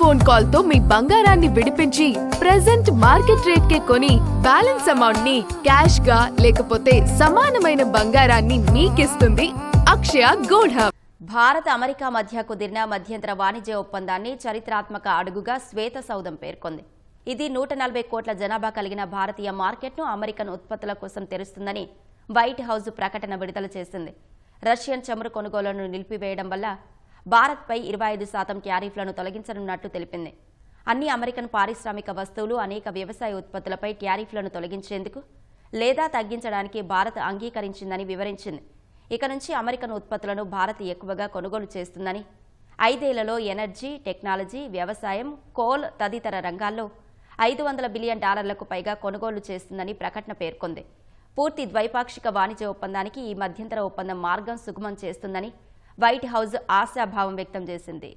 Phone call తో మీ బంగారాన్ని విడిపించి ప్రెజెంట్ మార్కెట్ రేట్ కే కొని బ్యాలెన్స్ అమౌంట్ ని క్యాష్ గా లేకపోతే సమానమైన బంగారాన్ని మీకిస్తుంది అక్షయ గోల్డ్ హబ్. భారత్ అమెరికా మధ్య కుదిరిన మధ్యంతర వాణిజ్య ఒప్పందాన్ని చరిత్రాత్మక అడుగుగా శ్వేత సౌధం పేర్కొంది. ఇది 140 కోట్ల జనాభా కలిగిన భారతీయ మార్కెట్ను అమెరికన్ ఉత్పత్తుల కోసం తెరుస్తుందని వైట్ హౌస్ ప్రకటన విడుదల చేసింది. రష్యన్ చమురు కొనుగోలును నిలిపివేయడం వల్ల భారత్పై 25% ట్యారిఫ్లను తొలగించనున్నట్లు తెలిపింది. అన్ని అమెరికన్ పారిశ్రామిక వస్తువులు, అనేక వ్యవసాయ ఉత్పత్తులపై ట్యారిఫ్లను తొలగించేందుకు లేదా తగ్గించడానికి భారత్ అంగీకరించిందని వివరించింది. ఇక నుంచి అమెరికన్ ఉత్పత్తులను భారత్ ఎక్కువగా కొనుగోలు చేస్తుందని, 5 ఏళ్లలో ఎనర్జీ, టెక్నాలజీ, వ్యవసాయం, కోల్ తదితర రంగాల్లో $500 బిలియన్ పైగా కొనుగోలు చేస్తుందని ప్రకటన పేర్కొంది. పూర్తి ద్వైపాక్షిక వాణిజ్య ఒప్పందానికి ఈ మధ్యంతర ఒప్పందం మార్గం సుగమం చేస్తుందని వైట్ హౌస్ ఆశాభావం వ్యక్తం చేసింది.